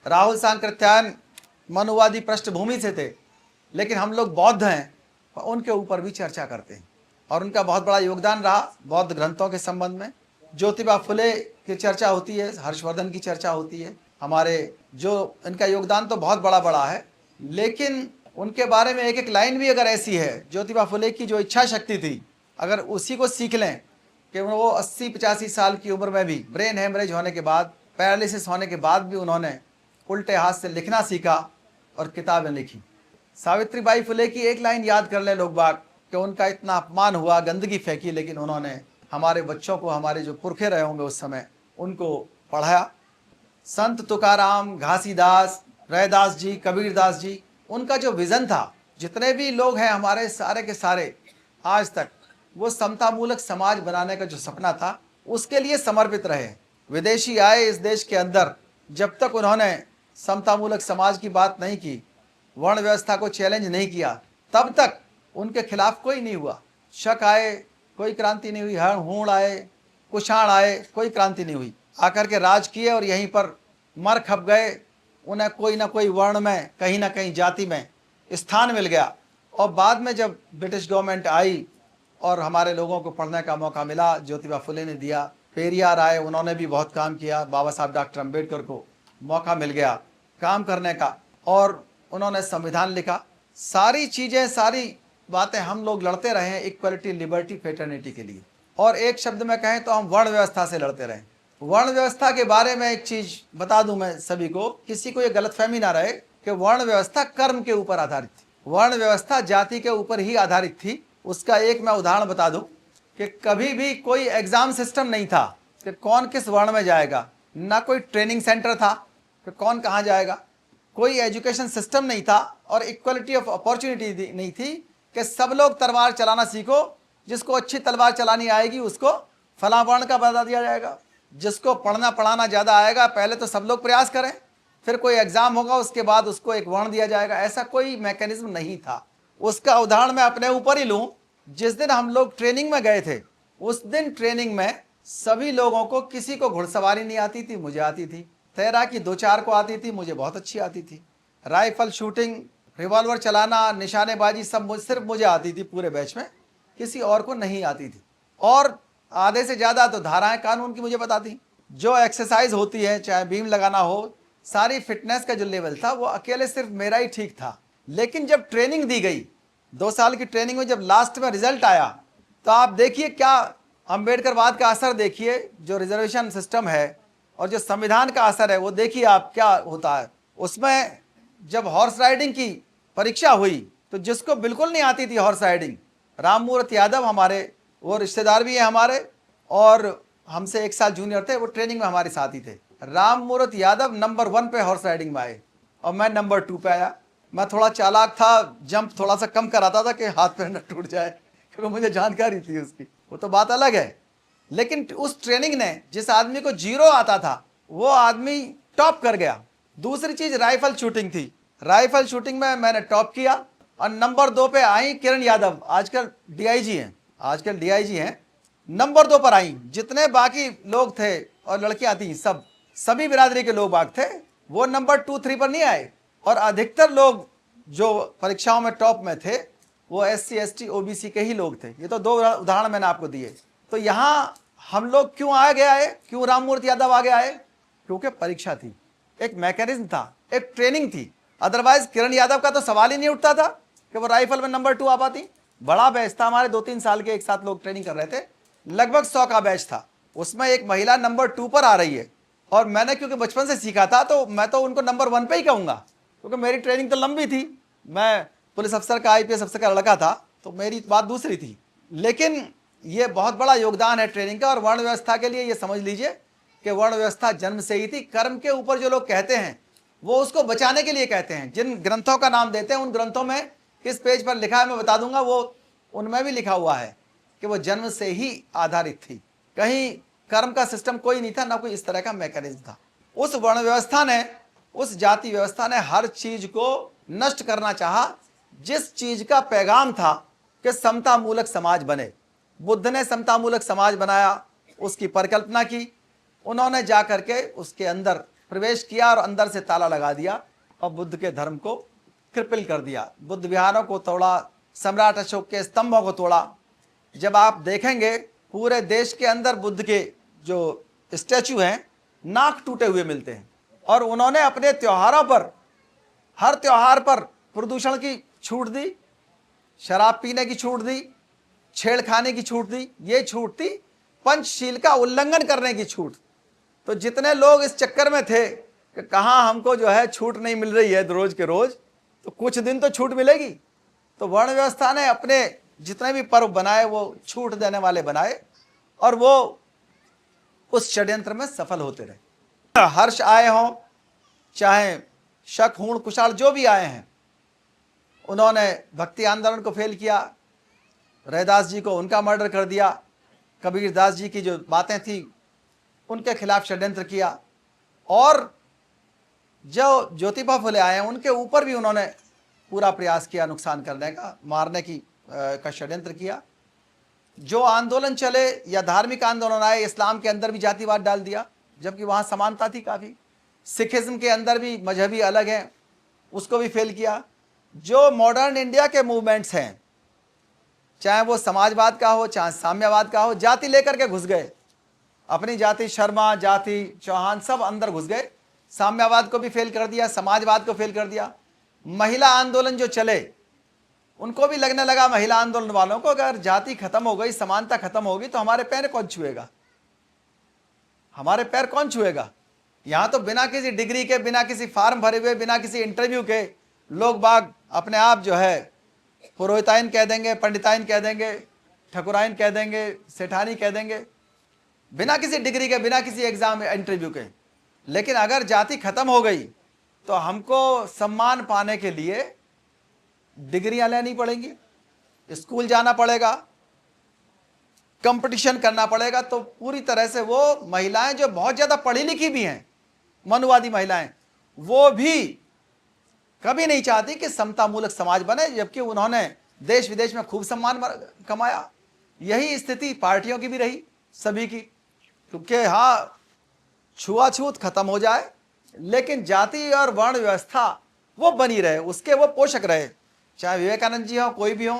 राहुल सांकृत्यायन मनुवादी पृष्ठभूमि से थे, लेकिन हम लोग बौद्ध हैं, उनके ऊपर भी चर्चा करते हैं और उनका बहुत बड़ा योगदान रहा बौद्ध ग्रंथों के संबंध में। ज्योतिबा फुले की चर्चा होती है, हर्षवर्धन की चर्चा होती है, हमारे जो इनका योगदान तो बहुत बड़ा बड़ा है, लेकिन उनके बारे में एक एक लाइन भी अगर ऐसी है, ज्योतिबा फुले की जो इच्छा शक्ति थी, अगर उसी को सीख लें कि वो 80-85 साल की उम्र में भी ब्रेन हेमरेज होने के बाद, पैरालिसिस होने के बाद भी उन्होंने उल्टे हाथ से लिखना सीखा और किताबें लिखी। सावित्रीबाई फुले की एक लाइन याद कर ले लोग बाग कि उनका इतना अपमान हुआ, गंदगी फेंकी, लेकिन उन्होंने हमारे बच्चों को, हमारे जो पुरखे रहे होंगे उस समय, उनको पढ़ाया। संत तुकाराम, घासीदास, रैदास जी, कबीरदास जी, उनका जो विजन था, जितने भी लोग हैं हमारे सारे के सारे आज तक वो समतामूलक समाज बनाने का जो सपना था उसके लिए समर्पित रहे। विदेशी आए इस देश के अंदर, जब तक उन्होंने समतामूलक समाज की बात नहीं की, वर्ण व्यवस्था को चैलेंज नहीं किया, तब तक उनके खिलाफ कोई नहीं हुआ। शक आए, कोई क्रांति नहीं हुई, हूण आए, कुषाण आए, कोई क्रांति नहीं हुई। आकर के राज किए और यहीं पर मर खप गए। उन्हें कोई ना कोई वर्ण में, कहीं ना कहीं जाति में स्थान मिल गया। और बाद में जब ब्रिटिश गवर्नमेंट आई और हमारे लोगों को पढ़ने का मौका मिला, ज्योतिबा फुले ने दिया, पेरियार आए, उन्होंने भी बहुत काम किया, बाबा साहब डॉक्टर अम्बेडकर को मौका मिल गया काम करने का और उन्होंने संविधान लिखा। सारी चीज़ें, सारी बातें हम लोग लड़ते रहे हैं इक्वलिटी, लिबर्टी, फ्रेटर्निटी के लिए। और एक शब्द में कहें तो हम वर्ण व्यवस्था से लड़ते रहे। वर्ण व्यवस्था के बारे में एक चीज़ बता दूं मैं सभी को, किसी को ये गलतफहमी ना रहे कि वर्ण व्यवस्था कर्म के ऊपर आधारित थी। वर्ण व्यवस्था जाति के ऊपर ही आधारित थी। उसका एक मैं उदाहरण बता दूं कि कभी भी कोई एग्जाम सिस्टम नहीं था कि कौन किस वर्ण में जाएगा, ना कोई ट्रेनिंग सेंटर था कि कौन कहाँ जाएगा, कोई एजुकेशन सिस्टम नहीं था और इक्वलिटी ऑफ अपॉर्चुनिटी नहीं थी कि सब लोग तलवार चलाना सीखो, जिसको अच्छी तलवार चलानी आएगी उसको फला वर्ण का बता दिया जाएगा, जिसको पढ़ना पढ़ाना ज़्यादा आएगा पहले तो सब लोग प्रयास करें, फिर कोई एग्जाम होगा उसके बाद उसको एक वर्ण दिया जाएगा। ऐसा कोई मैकेनिज्म नहीं था। उसका उदाहरण मैं अपने ऊपर ही लूँ। जिस दिन हम लोग ट्रेनिंग में गए थे, उस दिन ट्रेनिंग में सभी लोगों को, किसी को घुड़सवारी नहीं आती थी, मुझे आती थी। तैराकी 2-4 को आती थी, मुझे बहुत अच्छी आती थी। राइफल शूटिंग, रिवॉल्वर चलाना, निशानेबाजी सब सिर्फ मुझे आती थी पूरे बैच में, किसी और को नहीं आती थी। और आधे से ज़्यादा तो धाराएं कानून की मुझे पता थी। जो एक्सरसाइज होती है, चाहे बीम लगाना हो, सारी फिटनेस का जो लेवल था वो अकेले सिर्फ मेरा ही ठीक था। लेकिन जब ट्रेनिंग दी गई, 2 साल की ट्रेनिंग में जब लास्ट में रिजल्ट आया, तो आप देखिए क्या अम्बेडकरवाद का असर देखिए, जो रिजर्वेशन सिस्टम है और जो संविधान का असर है वो देखिए आप क्या होता है। उसमें जब हॉर्स राइडिंग की परीक्षा हुई तो जिसको बिल्कुल नहीं आती थी हॉर्स राइडिंग, राममूर्ति यादव, हमारे वो रिश्तेदार भी हैं हमारे और हमसे 1 साल जूनियर थे, वो ट्रेनिंग में हमारे साथ ही थे। राममूर्ति यादव नंबर 1 पे हॉर्स राइडिंग में आए और मैं नंबर 2 पे आया। मैं थोड़ा चालाक था, जंप थोड़ा सा कम कराता था कि हाथ पैर न टूट जाए, क्योंकि मुझे जानकारी थी उसकी, वो तो बात अलग है। लेकिन उस ट्रेनिंग ने जिस आदमी को 0 आता था वो आदमी टॉप कर गया। दूसरी चीज राइफल शूटिंग थी। राइफल शूटिंग में मैंने टॉप किया और नंबर 2 पे आई किरण यादव, आजकल डीआईजी हैं, नंबर 2 पर आई। जितने बाकी लोग थे और लड़कियां थी, सभी बिरादरी के लोग बाग थे, वो नंबर 2-3 पर नहीं आए। और अधिकतर लोग जो परीक्षाओं में टॉप में थे वो SC ST OBC के ही लोग थे। ये तो 2 उदाहरण मैंने आपको दिए। तो यहाँ हम लोग क्यों आगे आए, क्यों राममूर्ति यादव आगे आए? क्योंकि परीक्षा थी, एक मैकेनिज्म था, एक ट्रेनिंग थी। अदरवाइज किरण यादव का तो सवाल ही नहीं उठता था कि वो राइफल में नंबर 2 आ पाती। बड़ा बैच था, हमारे 2-3 साल के एक साथ लोग ट्रेनिंग कर रहे थे, लगभग 100 का बैच था। उसमें एक महिला नंबर 2 पर आ रही है और मैंने क्योंकि बचपन से सीखा था तो मैं तो उनको नंबर 1 पे ही कहूँगा, क्योंकि मेरी ट्रेनिंग तो लंबी थी। मैं पुलिस अफसर का, IPS अफसर का लड़का था, तो मेरी बात दूसरी थी। लेकिन ये बहुत बड़ा योगदान है ट्रेनिंग का। और वर्ण व्यवस्था के लिए ये समझ लीजिए कि वर्ण व्यवस्था जन्म से ही थी। कर्म के ऊपर जो लोग कहते हैं वो उसको बचाने के लिए कहते हैं। जिन ग्रंथों का नाम देते हैं उन ग्रंथों में किस पेज पर लिखा है मैं बता दूंगा, वो उनमें भी लिखा हुआ है कि वो जन्म से ही आधारित थी। कहीं कर्म का सिस्टम कोई नहीं था, ना कोई इस तरह का मैकेनिज्म था। उस वर्ण व्यवस्था ने, उस जाति व्यवस्था ने हर चीज को नष्ट करना चाहा, जिस चीज का पैगाम था कि समतामूलक समाज बने। बुद्ध ने समतामूलक समाज बनाया, उसकी परिकल्पना की। उन्होंने जाकर के उसके अंदर प्रवेश किया और अंदर से ताला लगा दिया और बुद्ध के धर्म को कृपिल कर दिया। बुद्ध विहारों को तोड़ा, सम्राट अशोक के स्तंभों को तोड़ा। जब आप देखेंगे पूरे देश के अंदर बुद्ध के जो स्टैचू हैं नाक टूटे हुए मिलते हैं। और उन्होंने अपने त्योहारों पर, हर त्योहार पर प्रदूषण की छूट दी, शराब पीने की छूट दी, छेड़खानी की छूट दी। ये छूट थी पंचशील का उल्लंघन करने की छूट। तो जितने लोग इस चक्कर में थे कि कहाँ हमको जो है छूट नहीं मिल रही है रोज के रोज, तो कुछ दिन तो छूट मिलेगी। तो वर्ण व्यवस्था ने अपने जितने भी पर्व बनाए वो छूट देने वाले बनाए और वो उस षड्यंत्र में सफल होते रहे। हर्ष आए हों, चाहे शक, हूण, कुशाल जो भी आए हैं, उन्होंने भक्ति आंदोलन को फेल किया। रैदास जी को उनका मर्डर कर दिया। कबीर दास जी की जो बातें थी उनके खिलाफ षड्यंत्र किया। और जो ज्योतिबा फुले आए हैं उनके ऊपर भी उन्होंने पूरा प्रयास किया नुकसान करने का, मारने की का षड्यंत्र किया। जो आंदोलन चले या धार्मिक आंदोलन आए, इस्लाम के अंदर भी जातिवाद डाल दिया, जबकि वहाँ समानता थी काफ़ी। सिखिज्म के अंदर भी मजहबी अलग हैं, उसको भी फेल किया। जो मॉडर्न इंडिया के मूवमेंट्स हैं, चाहे वो समाजवाद का हो, चाहे साम्यवाद का हो, जाति लेकर के घुस गए। अपनी जाति शर्मा, जाति चौहान, सब अंदर घुस गए। साम्यवाद को भी फेल कर दिया, समाजवाद को फेल कर दिया। महिला आंदोलन जो चले, उनको भी लगने लगा महिला आंदोलन वालों को, अगर जाति खत्म हो गई, समानता खत्म होगी तो हमारे पैर कौन छुएगा, हमारे पैर कौन छुएगा। यहाँ तो बिना किसी डिग्री के, बिना किसी फार्म भरे हुए, बिना किसी इंटरव्यू के लोग बाग अपने आप जो है पुरोहिताइन कह देंगे, पंडिताइन कह देंगे, ठकुराइन कह देंगे, सेठानी कह देंगे, बिना किसी डिग्री के, बिना किसी एग्जाम इंटरव्यू के। लेकिन अगर जाति खत्म हो गई तो हमको सम्मान पाने के लिए डिग्रियां लेनी पड़ेंगी, स्कूल जाना पड़ेगा, कंपटीशन करना पड़ेगा। तो पूरी तरह से वो महिलाएं जो बहुत ज्यादा पढ़ी लिखी भी हैं, मनुवादी महिलाएं, वो भी कभी नहीं चाहती कि समता मूलक समाज बने, जबकि उन्होंने देश विदेश में खूब सम्मान कमाया। यही स्थिति पार्टियों की भी रही, सभी की, क्योंकि हाँ छुआछूत खत्म हो जाए लेकिन जाति और वर्ण व्यवस्था वो बनी रहे, उसके वो पोषक रहे। चाहे विवेकानंद जी हो, कोई भी हो,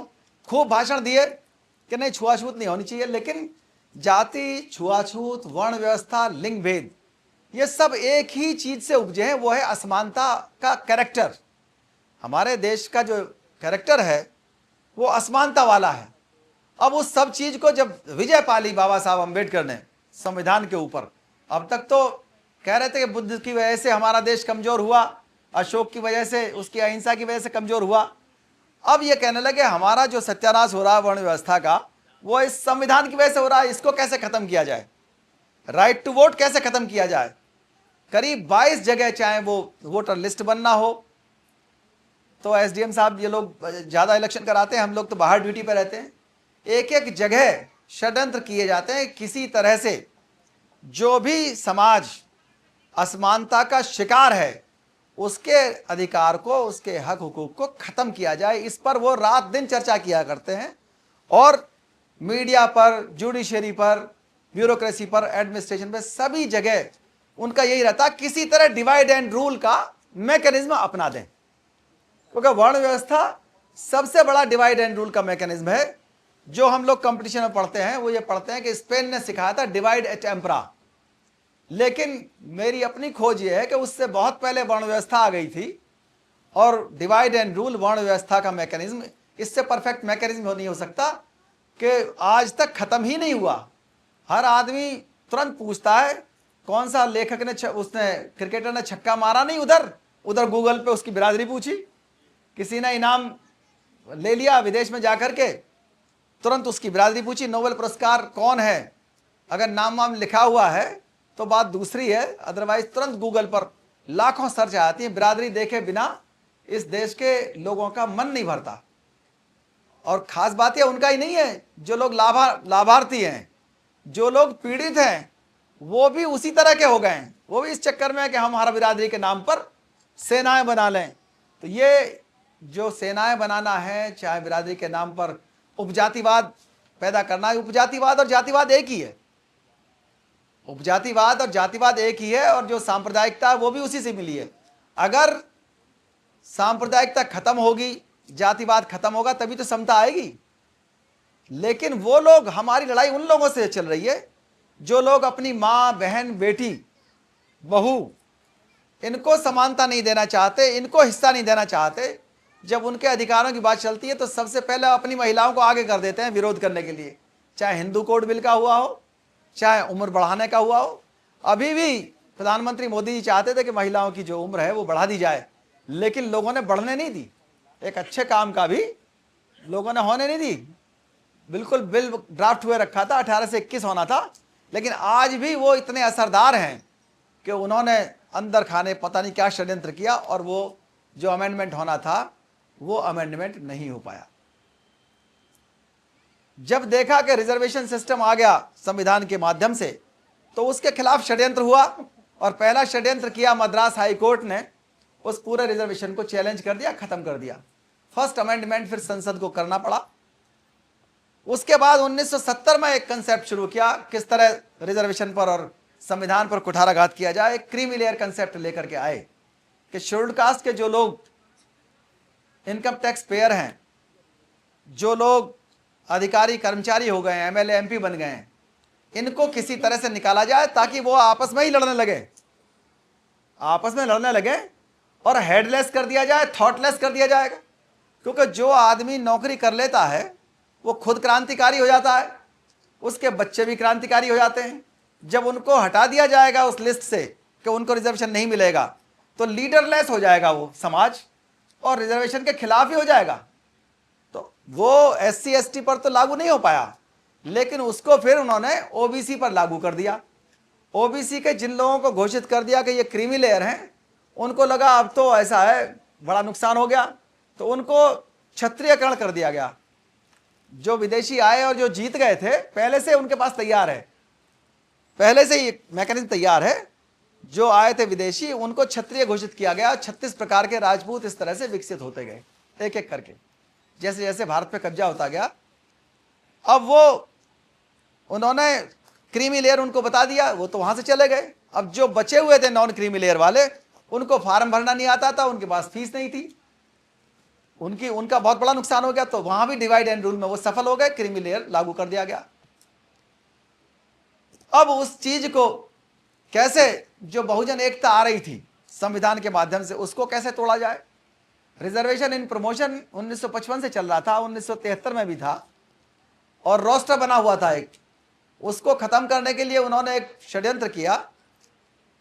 खूब भाषण दिए कि नहीं छुआछूत नहीं होनी चाहिए, लेकिन जाति, छुआछूत, वर्ण व्यवस्था, लिंग भेद, ये सब एक ही चीज से उपजे हैं, वो है असमानता का कैरेक्टर। हमारे देश का जो कैरेक्टर है वो असमानता वाला है। अब उस सब चीज को जब विजय पाली बाबा साहब अम्बेडकर ने संविधान के ऊपर, अब तक तो कह रहे थे कि बुद्ध की वजह से हमारा देश कमजोर हुआ, अशोक की वजह से, उसकी अहिंसा की वजह से कमजोर हुआ। अब ये कहने लगे हमारा जो सत्यानाश हो रहा है वर्ण व्यवस्था का, वो इस संविधान की वजह से हो रहा है, इसको कैसे खत्म किया जाए, राइट टू वोट कैसे खत्म किया जाए। करीब 22 जगह, चाहे वो वोटर लिस्ट बनना हो, तो एसडीएम साहब ये लोग ज्यादा इलेक्शन कराते हैं, हम लोग तो बाहर ड्यूटी पर रहते हैं। एक एक जगह षड्यंत्र किए जाते हैं किसी तरह से जो भी समाज असमानता का शिकार है उसके अधिकार को, उसके हक हुकूक को खत्म किया जाए। इस पर वो रात दिन चर्चा किया करते हैं और मीडिया पर, जुडिशरी पर, ब्यूरोक्रेसी पर, एडमिनिस्ट्रेशन पर, सभी जगह उनका यही रहता किसी तरह डिवाइड एंड रूल का मैकेनिज्म अपना दें, क्योंकि वर्ण व्यवस्था सबसे बड़ा डिवाइड एंड रूल का मैकेनिज्म है। जो हम लोग कंपटीशन में पढ़ते हैं वो ये पढ़ते हैं कि स्पेन ने सिखाया था डिवाइड एट एम्परा, लेकिन मेरी अपनी खोज ये है कि उससे बहुत पहले वर्ण व्यवस्था आ गई थी और डिवाइड एंड रूल वर्ण व्यवस्था का मैकेनिज्म, इससे परफेक्ट मैकेनिज्म नहीं हो सकता कि आज तक खत्म ही नहीं हुआ। हर आदमी तुरंत पूछता है कौन सा लेखक ने उसने क्रिकेटर ने छक्का मारा, नहीं उधर उधर गूगल पे उसकी बिरादरी पूछी, किसी ने इनाम ले लिया विदेश में जाकर के, तुरंत उसकी बिरादरी पूछी, नोबेल पुरस्कार कौन है, अगर नाम वाम लिखा हुआ है तो बात दूसरी है, अदरवाइज तुरंत गूगल पर लाखों सर्च आती है। बिरादरी देखे बिना इस देश के लोगों का मन नहीं भरता। और खास बात यह उनका ही नहीं है, जो लोग लाभार्थी हैं, जो लोग पीड़ित हैं, वो भी उसी तरह के हो गए हैं। वो भी इस चक्कर में है कि हम हमारा बिरादरी के नाम पर सेनाएं बना लें। तो ये जो सेनाएं बनाना है, चाहे बिरादरी के नाम पर उपजातिवाद पैदा करना है, उपजातिवाद और जातिवाद एक ही है। उपजातिवाद और जातिवाद एक ही है, और जो सांप्रदायिकता वो भी उसी से मिली है। अगर सांप्रदायिकता खत्म होगी, जातिवाद खत्म होगा, तभी तो समता आएगी। लेकिन वो लोग, हमारी लड़ाई उन लोगों से चल रही है जो लोग अपनी माँ, बहन, बेटी, बहू, इनको समानता नहीं देना चाहते, इनको हिस्सा नहीं देना चाहते। जब उनके अधिकारों की बात चलती है तो सबसे पहले अपनी महिलाओं को आगे कर देते हैं विरोध करने के लिए, चाहे हिंदू कोड बिल का हुआ हो, चाहे उम्र बढ़ाने का हुआ हो। अभी भी प्रधानमंत्री मोदी जी चाहते थे कि महिलाओं की जो उम्र है वो बढ़ा दी जाए, लेकिन लोगों ने बढ़ने नहीं दी। एक अच्छे काम का भी लोगों ने होने नहीं दी। बिल्कुल बिल ड्राफ्ट हुए रखा था, 18 से 21 होना था, लेकिन आज भी वो इतने असरदार हैं कि उन्होंने अंदर खाने पता नहीं क्या षड्यंत्र किया, और वो जो अमेंडमेंट होना था वो अमेंडमेंट नहीं हो पाया। जब देखा कि रिजर्वेशन सिस्टम आ गया संविधान के माध्यम से, तो उसके खिलाफ षड्यंत्र हुआ, और पहला षड्यंत्र किया मद्रास हाई कोर्ट ने, उस पूरे रिजर्वेशन को चैलेंज कर दिया, खत्म कर दिया। फर्स्ट अमेंडमेंट फिर संसद को करना पड़ा। उसके बाद 1970 में एक कंसेप्ट शुरू किया, किस तरह रिजर्वेशन पर और संविधान पर कुठाराघात किया जाए। क्रीमी लेयर कंसेप्ट लेकर के आए कि शेड्यूल्ड कास्ट के जो लोग इनकम टैक्स पेयर हैं, जो लोग अधिकारी कर्मचारी हो गए हैं, एमएलए एमपी बन गए हैं, इनको किसी तरह से निकाला जाए ताकि वो आपस में ही लड़ने लगे, और हेडलेस कर दिया जाए, थॉटलेस कर दिया जाएगा। क्योंकि जो आदमी नौकरी कर लेता है वो खुद क्रांतिकारी हो जाता है, उसके बच्चे भी क्रांतिकारी हो जाते हैं। जब उनको हटा दिया जाएगा उस लिस्ट से कि उनको रिजर्वेशन नहीं मिलेगा, तो लीडरलेस हो जाएगा वो समाज, और रिजर्वेशन के खिलाफ ही हो जाएगा। तो वो एससी एसटी पर तो लागू नहीं हो पाया, लेकिन उसको फिर उन्होंने ओबीसी पर लागू कर दिया। ओबीसी के जिन लोगों को घोषित कर दिया कि ये क्रीमी लेयर हैं, उनको लगा अब तो ऐसा है, बड़ा नुकसान हो गया, तो उनको क्षत्रियकरण कर दिया गया। जो विदेशी आए और जो जीत गए थे, पहले से उनके पास तैयार है, पहले से ही मैकेनिज्म तैयार है। जो आए थे विदेशी, उनको क्षत्रिय घोषित किया गया। 36 प्रकार के राजपूत इस तरह से विकसित होते गए, एक एक करके, जैसे जैसे भारत पे कब्जा होता गया। अब वो उन्होंने क्रीमी लेयर उनको बता दिया, वो तो वहां से चले गए। अब जो बचे हुए थे नॉन क्रीमी लेयर वाले, उनको फार्म भरना नहीं आता था, उनके पास फीस नहीं थी, उनका बहुत बड़ा नुकसान हो गया। तो वहां भी डिवाइड एंड रूल में वो सफल हो गए, क्रीमी लेयर लागू कर दिया गया। अब उस चीज को कैसे, जो बहुजन एकता आ रही थी संविधान के माध्यम से, उसको कैसे तोड़ा जाए। रिजर्वेशन इन प्रमोशन 1955 से चल रहा था, 1973 में भी था, और रोस्टर बना हुआ था एक, उसको खत्म करने के लिए उन्होंने एक षड्यंत्र किया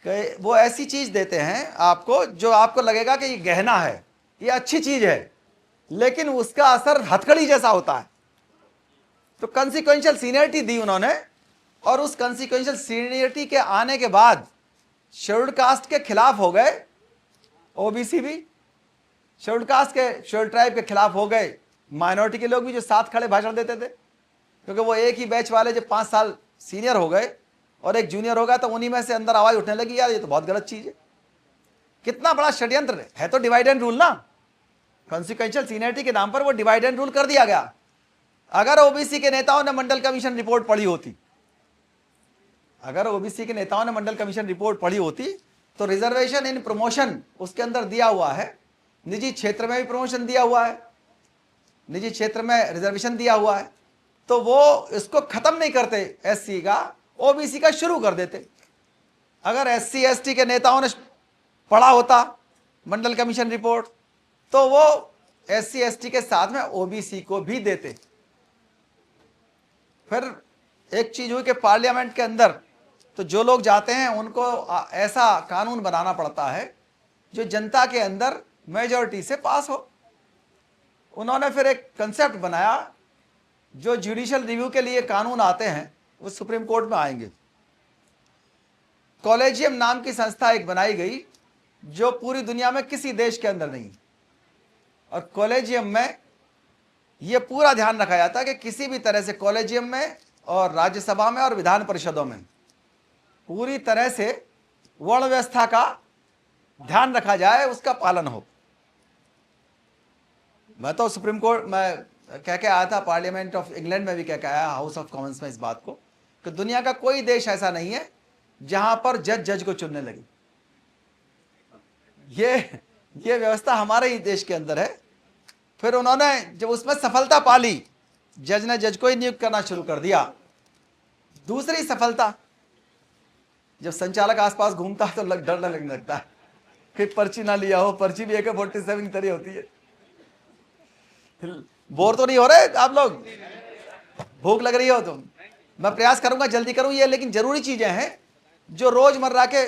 कि वो ऐसी चीज देते हैं आपको जो आपको लगेगा कि ये गहना है, ये अच्छी चीज है, लेकिन उसका असर हथकड़ी जैसा होता है। तो कंसिक्वेंशियल सीनियरिटी दी उन्होंने, और उस कंसिक्वेंशियल सीनियरिटी के आने के बाद शेड्यूल्ड कास्ट के खिलाफ हो गए ओबीसी भी, शेड्यूल्ड कास्ट के, शेड्यूल्ड ट्राइब के खिलाफ हो गए माइनॉरिटी के लोग भी, जो साथ खड़े भाषण देते थे। क्योंकि वो एक ही बैच वाले जब 5 साल सीनियर हो गए और एक जूनियर हो गया, तो उन्हीं में से अंदर आवाज उठने लगी, यार ये तो बहुत गलत चीज है। कितना बड़ा षड्यंत्र है तो डिवाइड एंड रूल ना, कॉन्सिक्वेंशियल सीनियरिटी के नाम पर वो डिवाइड एंड रूल कर दिया गया। अगर ओबीसी के नेताओं ने मंडल कमीशन रिपोर्ट पढ़ी होती, तो रिजर्वेशन इन प्रमोशन उसके अंदर दिया हुआ है, निजी क्षेत्र में भी प्रमोशन दिया हुआ है, निजी क्षेत्र में रिजर्वेशन दिया हुआ है, तो वो इसको खत्म नहीं करते एससी का, ओबीसी का शुरू कर देते। अगर एससी एसटी के नेताओं ने पढ़ा होता मंडल कमीशन रिपोर्ट, तो वो एससी एसटी के साथ में ओबीसी को भी देते। फिर एक चीज हुई कि पार्लियामेंट के अंदर तो जो लोग जाते हैं उनको ऐसा कानून बनाना पड़ता है जो जनता के अंदर मेजॉरिटी से पास हो। उन्होंने फिर एक कंसेप्ट बनाया, जो जुडिशियल रिव्यू के लिए कानून आते हैं वो सुप्रीम कोर्ट में आएंगे। कॉलेजियम नाम की संस्था एक बनाई गई, जो पूरी दुनिया में किसी देश के अंदर नहीं, और कॉलेजियम में यह पूरा ध्यान रखा जाता है कि किसी भी तरह से कॉलेजियम में और राज्यसभा में और विधान परिषदों में पूरी तरह से वर्ण व्यवस्था का ध्यान रखा जाए, उसका पालन हो। मैं तो सुप्रीम कोर्ट में कह के आया था, पार्लियामेंट ऑफ इंग्लैंड में भी कह के आया, हाउस ऑफ कॉमन्स में, इस बात को कि दुनिया का कोई देश ऐसा नहीं है जहां पर जज जज को चुनने लगी। ये व्यवस्था हमारे ही देश के अंदर है। फिर उन्होंने जब उसमें सफलता पाली, जज ने जज को ही नियुक्त करना शुरू कर दिया। दूसरी सफलता, जब संचालक आसपास घूमता है तो डर लगने लगता है कि पर्ची ना लिया हो। पर्ची भी AK-47 की तरह होती है। बोर तो नहीं हो रहे आप लोग? भूख लग रही हो तुम? मैं प्रयास करूंगा जल्दी करूं ये, लेकिन जरूरी चीजें हैं जो रोजमर्रा के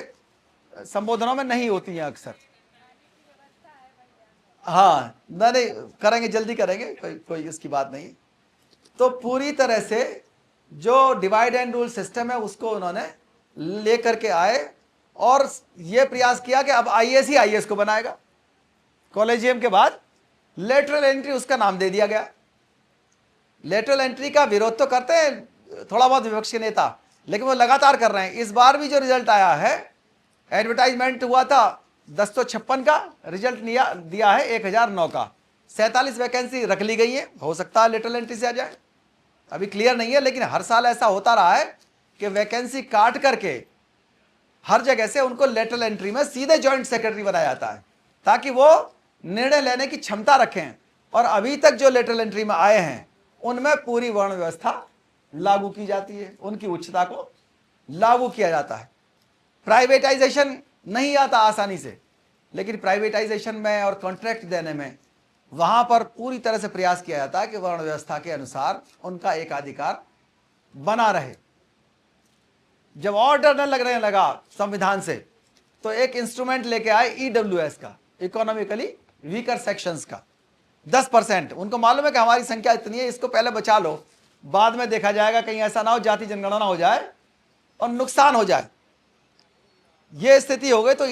संबोधनों में नहीं होती हैं अक्सर। हाँ, नहीं करेंगे, जल्दी करेंगे, कोई इसकी बात नहीं। तो पूरी तरह से जो डिवाइड एंड रूल सिस्टम है उसको उन्होंने लेकर के आए और यह प्रयास किया कि अब IAS ही IAS को बनाएगा। कॉलेजियम के बाद लेटरल एंट्री उसका नाम दे दिया गया। लेटरल एंट्री का विरोध तो करते हैं थोड़ा बहुत विपक्ष के नेता, लेकिन वो लगातार कर रहे हैं। इस बार भी जो रिजल्ट आया है, एडवर्टाइजमेंट हुआ था 1056 का, रिजल्ट दिया है 1009 का। 47 वैकेंसी रख ली गई है, हो सकता है लेटरल एंट्री से आ जाए, अभी क्लियर नहीं है। लेकिन हर साल ऐसा होता रहा है कि वैकेंसी काट करके हर जगह से उनको लेटरल एंट्री में सीधे जॉइंट सेक्रेटरी बनाया जाता है, ताकि वो निर्णय लेने की क्षमता रखें। और अभी तक जो लेटरल एंट्री में आए हैं उनमें पूरी वर्ण व्यवस्था लागू की जाती है, उनकी उच्चता को लागू किया जाता है। प्राइवेटाइजेशन नहीं आता आसानी से, लेकिन प्राइवेटाइजेशन में और कॉन्ट्रैक्ट देने में वहां पर पूरी तरह से प्रयास किया जाता है कि वर्ण व्यवस्था के अनुसार उनका एकाधिकार बना रहे। जब और डर लगने लगा संविधान से, तो एक इंस्ट्रूमेंट लेके आए EWS का, इकोनॉमिकली वीकर सेक्शंस का 10%। उनको मालूम है कि हमारी संख्या इतनी है, इसको पहले बचा लो, बाद में देखा जाएगा, कहीं ऐसा ना हो जाति जनगणना हो जाए और नुकसान हो जाए। यह स्थिति हो गई। तो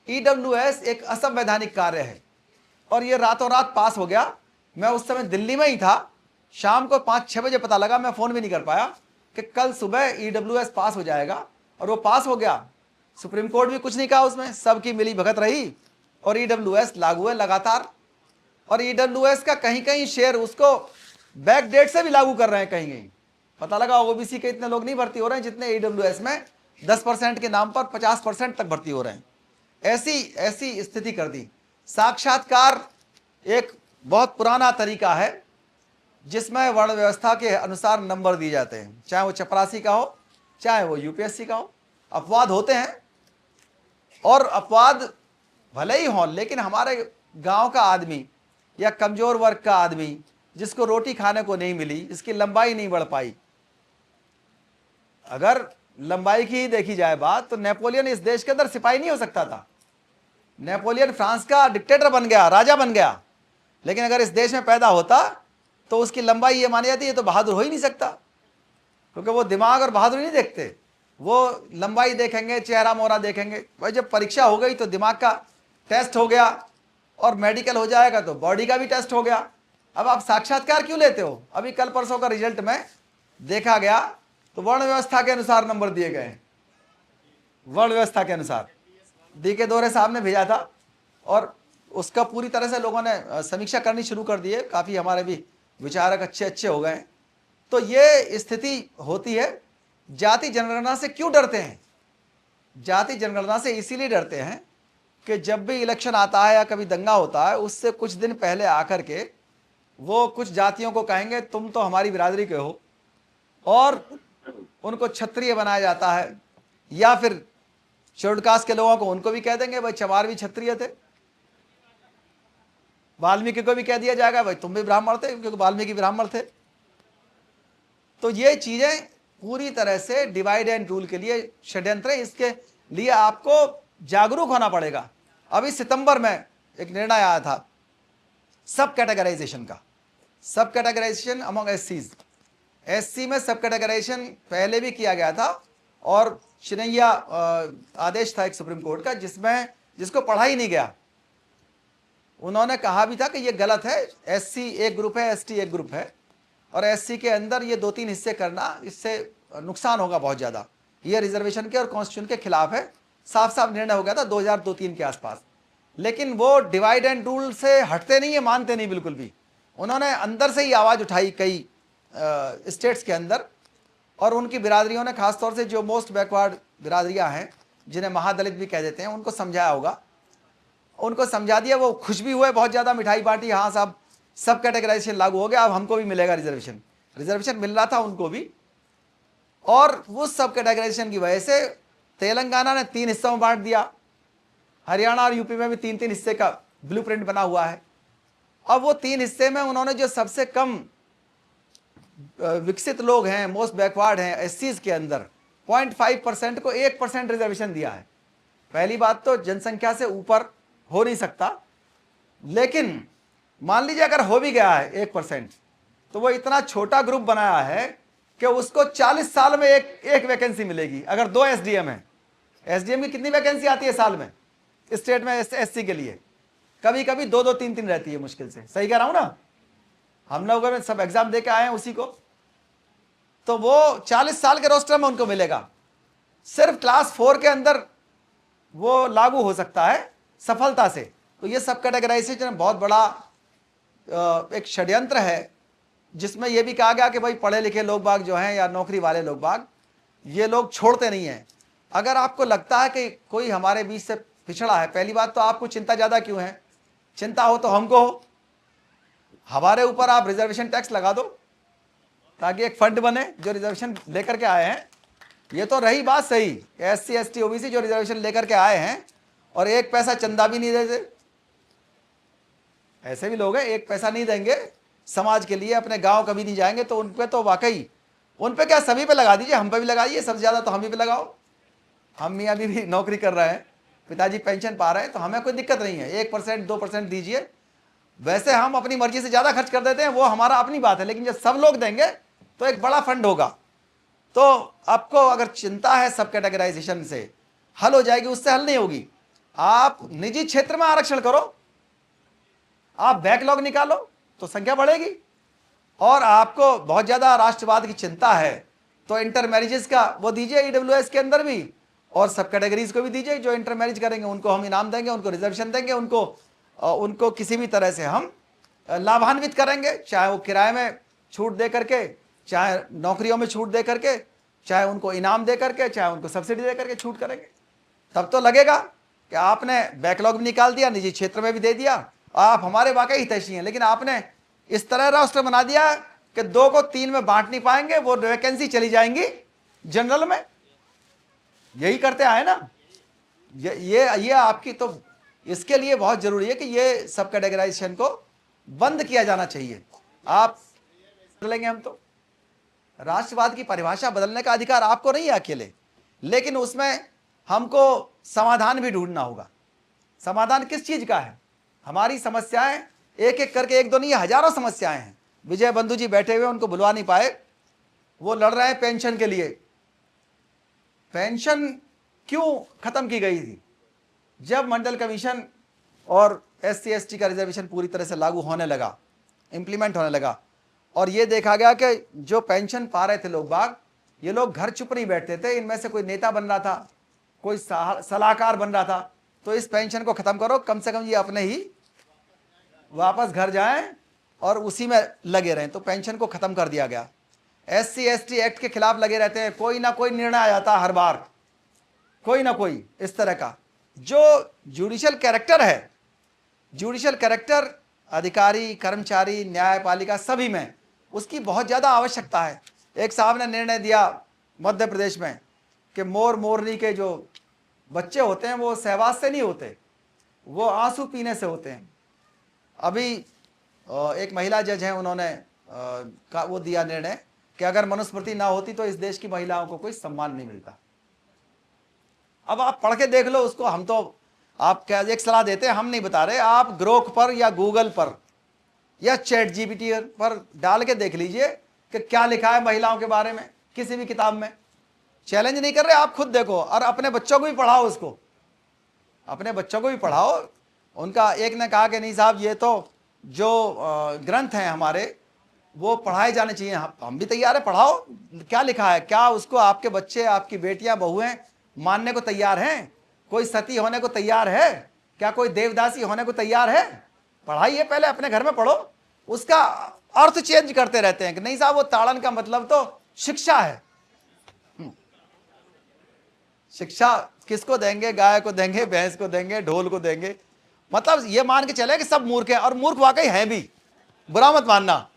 EWS एक असंवैधानिक कार्य है और यह रातों रात पास हो गया। मैं उस समय दिल्ली में ही था, शाम को 5-6 बजे पता लगा, मैं फोन भी नहीं कर पाया कि कल सुबह EWS पास हो जाएगा, और वो पास हो गया। सुप्रीम कोर्ट भी कुछ नहीं कहा उसमें, सबकी मिली भगत रही और EWS लागू है लगातार। और EWS का कहीं कहीं शेयर उसको बैक डेट से भी लागू कर रहे हैं। कहीं कहीं पता लगा OBC के इतने लोग नहीं भर्ती हो रहे हैं जितने EWS में 10% के नाम पर 50% तक भर्ती हो रहे हैं। ऐसी स्थिति कर दी। साक्षात्कार एक बहुत पुराना तरीका है जिसमें वर्ण व्यवस्था के अनुसार नंबर दिए जाते हैं, चाहे वो चपरासी का हो, चाहे वो UPSC का हो। अपवाद होते हैं, और अपवाद भले ही हों, लेकिन हमारे गांव का आदमी या कमजोर वर्ग का आदमी जिसको रोटी खाने को नहीं मिली, इसकी लंबाई नहीं बढ़ पाई, अगर लंबाई की ही देखी जाए बात, तो नेपोलियन इस देश के अंदर सिपाही नहीं हो सकता था। नेपोलियन फ्रांस का डिक्टेटर बन गया, राजा बन गया, लेकिन अगर इस देश में पैदा होता तो उसकी लंबाई ये मानी जाती है, तो बहादुर हो ही नहीं सकता, क्योंकि वो दिमाग और बहादुरी नहीं देखते, वो लंबाई देखेंगे, चेहरा मोहरा देखेंगे। भाई जब परीक्षा हो गई तो दिमाग का टेस्ट हो गया, और मेडिकल हो जाएगा तो बॉडी का भी टेस्ट हो गया। अब आप साक्षात्कार क्यों लेते हो? अभी कल परसों का रिजल्ट में देखा गया तो वर्ण व्यवस्था के अनुसार नंबर दिए गए, वर्ण व्यवस्था के अनुसार। DK दोहरे साहब ने भेजा था और उसका पूरी तरह से लोगों ने समीक्षा करनी शुरू कर दी है। काफ़ी हमारे भी विचारक अच्छे हो गए। तो ये स्थिति होती है। जाति जनगणना से क्यों डरते हैं? जाति जनगणना से इसीलिए डरते हैं कि जब भी इलेक्शन आता है या कभी दंगा होता है, उससे कुछ दिन पहले आकर के वो कुछ जातियों को कहेंगे तुम तो हमारी बिरादरी के हो, और उनको क्षत्रिय बनाया जाता है। या फिर शेड्यूल्ड कास्ट के लोगों को उनको भी कह देंगे भाई चमार भी क्षत्रिय थे। वाल्मीकि को भी कह दिया जाएगा भाई तुम भी ब्राह्मण थे, क्योंकि वाल्मीकि ब्राह्मण थे। तो ये चीजें पूरी तरह से डिवाइड एंड रूल के लिए षड्यंत्र है। इसके लिए आपको जागरूक होना पड़ेगा। अभी सितंबर में एक निर्णय आया था सब कैटेगराइजेशन का, सब कैटेगराइजेशन अमंग SCs। SC में सब कैटेगराइजेशन पहले भी किया गया था, और शिनैया आदेश था एक सुप्रीम कोर्ट का जिसको पढ़ा ही नहीं गया। उन्होंने कहा भी था कि ये गलत है, SC एक ग्रुप है, ST एक ग्रुप है, और SC के अंदर ये 2-3 हिस्से करना, इससे नुकसान होगा बहुत ज़्यादा। ये रिजर्वेशन के और कॉन्स्टिट्यूशन के खिलाफ है। साफ साफ निर्णय हो गया था 2002-03 के आसपास। लेकिन वो डिवाइड एंड रूल से हटते नहीं है, मानते नहीं बिल्कुल भी। उन्होंने अंदर से ही आवाज़ उठाई कई स्टेट्स के अंदर, और उनकी बिरादरियों ने खासतौर से जो मोस्ट बैकवर्ड बिरादरियां हैं, जिन्हें महादलित भी कह देते हैं, उनको समझाया होगा, उनको समझा दिया। वो खुश भी हुए, बहुत ज़्यादा मिठाई बांटी, हाँ साहब सब कैटेगराइजेशन लागू हो गया, अब हमको भी मिलेगा रिजर्वेशन। रिजर्वेशन मिल रहा था उनको भी, और उस सब कैटेगराइजेशन की वजह से तेलंगाना ने 3 हिस्सों में बांट दिया, हरियाणा और यूपी में भी 3-3 हिस्से का ब्लूप्रिंट बना हुआ है। अब वो 3 हिस्से में उन्होंने जो सबसे कम विकसित लोग हैं, मोस्ट बैकवर्ड हैं, एससीज के अंदर 0.5% को 1% रिजर्वेशन दिया है। पहली बात तो जनसंख्या से ऊपर हो नहीं सकता, लेकिन मान लीजिए अगर हो भी गया है 1%, तो वो इतना छोटा ग्रुप बनाया है कि उसको 40 साल में एक वैकेंसी मिलेगी। अगर 2 एसडीएम है, एसडीएम की कितनी वैकेंसी आती है साल में स्टेट में एससी के लिए? कभी कभी 2-2, 3-3 रहती है मुश्किल से। सही कह रहा हूं ना? हम लोगों ने सब एग्जाम दे के आए हैं उसी को। तो वो 40 साल के रोस्टर में उनको मिलेगा। सिर्फ क्लास 4 के अंदर वो लागू हो सकता है सफलता से। तो ये सब कैटेगराइजेशन बहुत बड़ा एक षड्यंत्र है, जिसमें यह भी कहा गया कि भाई पढ़े लिखे लोग बाग जो हैं या नौकरी वाले लोग बाग, ये लोग छोड़ते नहीं हैं। अगर आपको लगता है कि कोई हमारे बीच से पिछड़ा है, पहली बात तो आपको चिंता ज़्यादा क्यों है? चिंता हो तो हमको हो, हमारे ऊपर आप रिजर्वेशन टैक्स लगा दो ताकि एक फंड बने जो रिजर्वेशन लेकर के आए हैं। ये तो रही बात सही, एससी एसटी ओबीसी जो रिजर्वेशन लेकर के आए हैं और 1 पैसा चंदा भी नहीं देते। ऐसे भी लोग हैं 1 पैसा नहीं देंगे समाज के लिए, अपने गांव कभी नहीं जाएंगे, तो उन पे तो वाकई, उन पे क्या सभी पे लगा दीजिए, हम पे भी लगाइए, सबसे ज़्यादा तो हम ही पे लगाओ। हम मियाँ बीवी भी नौकरी कर रहे हैं, पिताजी पेंशन पा रहे हैं, तो हमें कोई दिक्कत नहीं है। 1% 2% दीजिए। वैसे हम अपनी मर्जी से ज़्यादा खर्च कर देते हैं, वो हमारा अपनी बात है, लेकिन जब सब लोग देंगे तो एक बड़ा फंड होगा। तो आपको अगर चिंता है सब कैटेगराइजेशन से हल हो जाएगी, उससे हल नहीं होगी। आप निजी क्षेत्र में आरक्षण करो, आप बैकलॉग निकालो तो संख्या बढ़ेगी। और आपको बहुत ज़्यादा राष्ट्रवाद की चिंता है तो इंटर मैरिजेस का वो दीजिए ईडब्ल्यूएस के अंदर भी, और सब कैटेगरीज को भी दीजिए। जो इंटर मैरिज करेंगे उनको हम इनाम देंगे, उनको रिजर्वेशन देंगे, उनको किसी भी तरह से हम लाभान्वित करेंगे, चाहे वो किराए में छूट दे करके, चाहे नौकरियों में छूट दे करके, चाहे उनको इनाम दे करके, चाहे उनको सब्सिडी दे करके छूट करेंगे। तब तो लगेगा कि आपने बैकलॉग भी निकाल दिया, निजी क्षेत्र में भी दे दिया, आप हमारे वाकई हितैषी हैं। लेकिन आपने इस तरह राष्ट्र बना दिया कि 2 को 3 में बांट नहीं पाएंगे, वो वैकेंसी चली जाएंगी जनरल में। यही करते आए ना। ये आपकी, तो इसके लिए बहुत जरूरी है कि ये सब कैटेगराइजेशन को बंद किया जाना चाहिए। आप लेंगे, हम तो राष्ट्रवाद की परिभाषा बदलने का अधिकार आपको नहीं है अकेले, लेकिन उसमें हमको समाधान भी ढूंढना होगा। समाधान किस चीज का है? हमारी समस्याएं एक एक करके, 1-2 नहीं, हजारों समस्याएं हैं। विजय बंधु जी बैठे हुए, उनको बुलवा नहीं पाए, वो लड़ रहे हैं पेंशन के लिए। पेंशन क्यों खत्म की गई थी? जब मंडल कमीशन और एससी एसटी का रिजर्वेशन पूरी तरह से लागू होने लगा, इंप्लीमेंट होने लगा, और ये देखा गया कि जो पेंशन पा रहे थे लोग बाग, ये लोग घर चुप नहीं बैठते थे, इनमें से कोई नेता बन रहा था, कोई सलाहकार बन रहा था। तो इस पेंशन को खत्म करो, कम से कम ये अपने ही वापस घर जाएं और उसी में लगे रहें। तो पेंशन को खत्म कर दिया गया। एससी एसटी एक्ट के खिलाफ लगे रहते हैं, कोई ना कोई निर्णय आ जाता हर बार, कोई ना कोई इस तरह का। जो जुडिशियल कैरेक्टर है, जुडिशियल कैरेक्टर अधिकारी, कर्मचारी, न्यायपालिका सभी में उसकी बहुत ज़्यादा आवश्यकता है। एक साहब ने निर्णय दिया मध्य प्रदेश में कि मोर मोरनी के जो बच्चे होते हैं वो सहवास से नहीं होते, वो आंसू पीने से होते हैं। अभी एक महिला जज हैं, उन्होंने वो दिया निर्णय कि अगर मनुस्मृति ना होती तो इस देश की महिलाओं को कोई सम्मान नहीं मिलता। अब आप पढ़ के देख लो उसको, हम तो आप क्या एक सलाह देते हैं, हम नहीं बता रहे। आप ग्रोक पर या गूगल पर या चैट जीपीटी पर डाल के देख लीजिए कि क्या लिखा है महिलाओं के बारे में किसी भी किताब में। चैलेंज नहीं कर रहे, आप खुद देखो, और अपने बच्चों को भी पढ़ाओ, उसको अपने बच्चों को भी पढ़ाओ। उनका एक ने कहा कि नहीं साहब, ये तो जो ग्रंथ हैं हमारे वो पढ़ाए जाने चाहिए। हम भी तैयार है, पढ़ाओ क्या लिखा है। क्या उसको आपके बच्चे, आपकी बेटियां, बहुएं मानने को तैयार हैं? कोई सती होने को तैयार है? क्या कोई देवदासी होने को तैयार है? पढ़ाइए, पहले अपने घर में पढ़ो। उसका अर्थ चेंज करते रहते हैं कि नहीं साहब वो ताड़न का मतलब तो शिक्षा है, शिक्षा किसको देंगे? गाय को देंगे, भैंस को देंगे, ढोल को देंगे। मतलब ये मान के चले कि सब मूर्ख हैं, और मूर्ख वाकई हैं भी, बुरा मत मानना।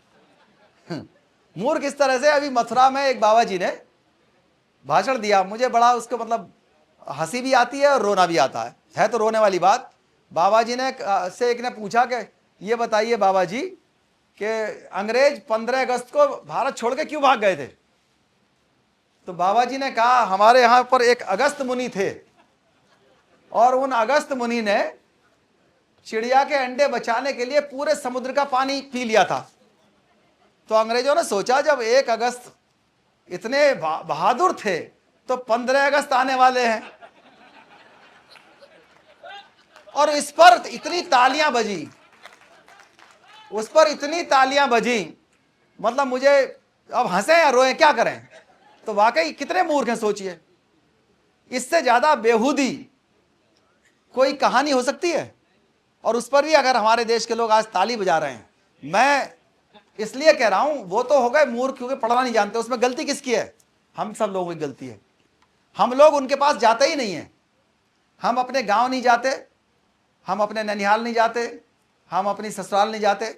मूर्ख इस तरह से, अभी मथुरा में एक बाबा जी ने भाषण दिया, मुझे बड़ा उसको मतलब हंसी भी आती है और रोना भी आता है तो रोने वाली बात। बाबा जी ने से एक ने पूछा कि ये बताइए बाबा जी कि अंग्रेज 15 अगस्त को भारत छोड़ के क्यों भाग गए थे? तो बाबा जी ने कहा, हमारे यहां पर एक अगस्त मुनि थे, और उन अगस्त मुनि ने चिड़िया के अंडे बचाने के लिए पूरे समुद्र का पानी पी लिया था। तो अंग्रेजों ने सोचा, जब 1 अगस्त इतने बहादुर थे, तो 15 अगस्त आने वाले हैं, और इस पर इतनी तालियां बजी, उस पर इतनी तालियां बजी, मतलब मुझे अब हंसे या रोए क्या करें। तो वाकई कितने मूर्ख हैं, सोचिए। इससे ज्यादा बेहूदी कोई कहानी हो सकती है? और उस पर भी अगर हमारे देश के लोग आज ताली बजा रहे हैं, मैं इसलिए कह रहा हूं, वो तो हो गए मूर्ख क्योंकि पढ़ना नहीं जानते। उसमें गलती किसकी है? हम सब लोगों की गलती है। हम लोग उनके पास जाते ही नहीं है। हम अपने गांव नहीं जाते, हम अपने ननिहाल नहीं जाते, हम अपनी ससुराल नहीं जाते,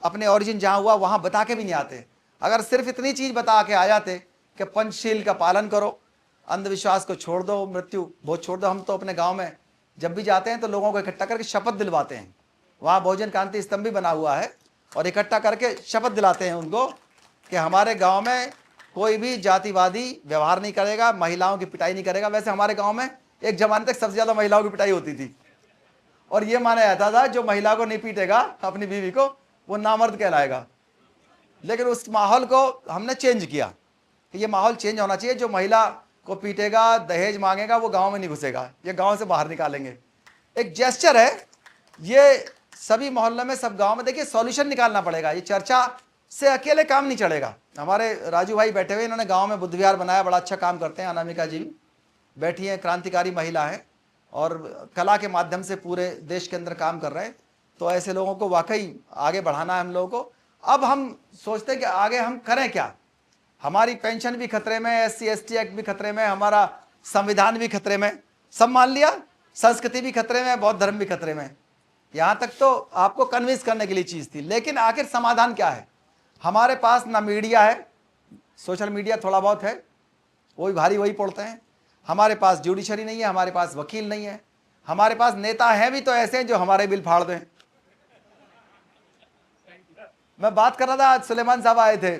अपने ओरिजिन जहां हुआ वहां बता के भी नहीं आते। अगर सिर्फ इतनी चीज बता के आ जाते कि पंचशील का पालन करो, अंधविश्वास को छोड़ दो, मृत्यु बहुत छोड़ दो। हम तो अपने गांव में जब भी जाते हैं तो लोगों को इकट्ठा करके शपथ दिलवाते हैं। वहाँ भोजन क्रांति स्तंभ भी बना हुआ है, और इकट्ठा करके शपथ दिलाते हैं उनको कि हमारे गांव में कोई भी जातिवादी व्यवहार नहीं करेगा, महिलाओं की पिटाई नहीं करेगा। वैसे हमारे गांव में एक जमाने तक सबसे ज्यादा महिलाओं की पिटाई होती थी, और ये माना जाता था जो महिला को नहीं पीटेगा अपनी बीवी को, वो नामर्द कहलाएगा। लेकिन उस माहौल को हमने चेंज किया कि ये माहौल चेंज होना चाहिए। जो महिला को पीटेगा, दहेज मांगेगा, वो गांव में नहीं घुसेगा, ये गांव से बाहर निकालेंगे। एक जेस्चर है ये, सभी मोहल्ले में, सब गांव में। देखिए, सॉल्यूशन निकालना पड़ेगा, ये चर्चा से अकेले काम नहीं चलेगा। हमारे राजू भाई बैठे हुए, इन्होंने गांव में बुद्ध विहार बनाया, बड़ा अच्छा काम करते हैं। अनामिका जी बैठी हैं, क्रांतिकारी महिला है, और कला के माध्यम से पूरे देश के अंदर काम कर रहे हैं। तो ऐसे लोगों को वाकई आगे बढ़ाना है हम लोगों को। अब हम सोचते हैं कि आगे हम करें क्या। हमारी पेंशन भी खतरे में, SC ST एक्ट भी खतरे में, हमारा संविधान भी खतरे में, सब मान लिया, संस्कृति भी खतरे में, बौद्ध धर्म भी खतरे में। यहां तक तो आपको कन्विंस करने के लिए चीज थी। लेकिन आखिर समाधान क्या है? हमारे पास ना मीडिया है, सोशल मीडिया थोड़ा बहुत है, वही भारी वही पढ़ते हैं। हमारे पास जुडिशरी नहीं है, हमारे पास वकील नहीं है, हमारे पास नेता हैं भी तो ऐसे हैं जो हमारे बिल फाड़ दें। मैं बात कर रहा था, आज सुलेमान साहब आए थे,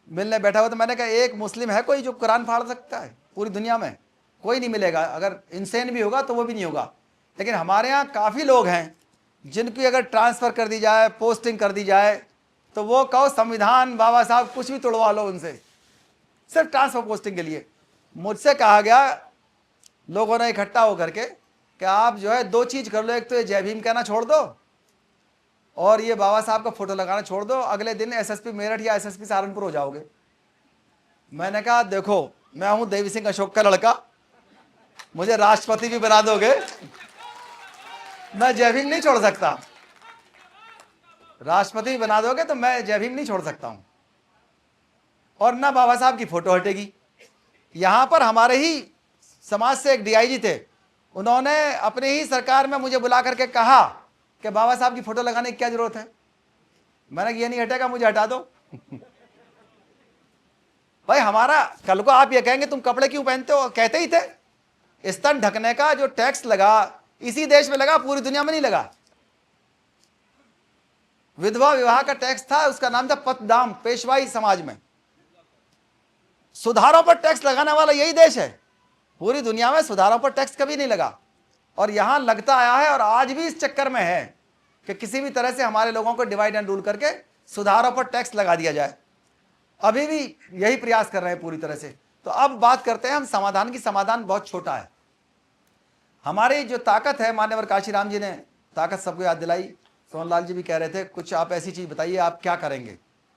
मिलने बैठा हुआ, तो मैंने कहा एक मुस्लिम है कोई जो कुरान फाड़ सकता है? पूरी दुनिया में कोई नहीं मिलेगा। अगर इंसान भी होगा तो वो भी नहीं होगा। लेकिन हमारे यहाँ काफ़ी लोग हैं जिनकी अगर ट्रांसफ़र कर दी जाए, पोस्टिंग कर दी जाए, तो वो कहो संविधान, बाबा साहब कुछ भी तोड़वा लो उनसे, सिर्फ ट्रांसफ़र पोस्टिंग के लिए। मुझसे कहा गया लोगों ने इकट्ठा होकर के कि आप जो है 2 चीज़ कर लो, एक तो ये जय भीम कहना छोड़ दो, और ये बाबा साहब का फोटो लगाना छोड़ दो, अगले दिन SSP मेरठ या SSP सहारनपुर हो जाओगे। मैंने कहा देखो, मैं हूं देवी सिंह अशोक का लड़का, मुझे राष्ट्रपति भी बना दोगे, मैं जय भीम नहीं छोड़ सकता। राष्ट्रपति बना दोगे तो मैं जय भीम नहीं छोड़ सकता हूं, और ना बाबा साहब की फोटो हटेगी। यहां पर हमारे ही समाज से एक DIG थे, उन्होंने अपनी ही सरकार में मुझे बुला करके कहा कि बाबा साहब की फोटो लगाने की क्या जरूरत है। मैंने कहा ये नहीं हटेगा, मुझे हटा दो। भाई हमारा, कल को आप ये कहेंगे तुम कपड़े क्यों पहनते हो, कहते ही थे स्तन ढकने का जो टैक्स लगा इसी देश में लगा, पूरी दुनिया में नहीं लगा। विधवा विवाह का टैक्स था, उसका नाम था पतदाम, पेशवाई समाज में। सुधारों पर टैक्स लगाने वाला यही देश है। पूरी दुनिया में सुधारों पर टैक्स कभी नहीं लगा, और यहां लगता आया है, और आज भी इस चक्कर में है कि किसी भी तरह से हमारे लोगों को डिवाइड एंड रूल करके सुधारों पर टैक्स लगा दिया जाए। अभी भी यही प्रयास कर रहे हैं पूरी तरह से। तो अब बात करते हैं हम समाधान की। समाधान बहुत छोटा है। हमारी जो ताकत है, मान्यवर काशीराम जी ने ताकत सबको याद दिलाई, सोहनलाल जी भी कह रहे थे कुछ आप ऐसी चीज बताइए आप क्या करेंगे।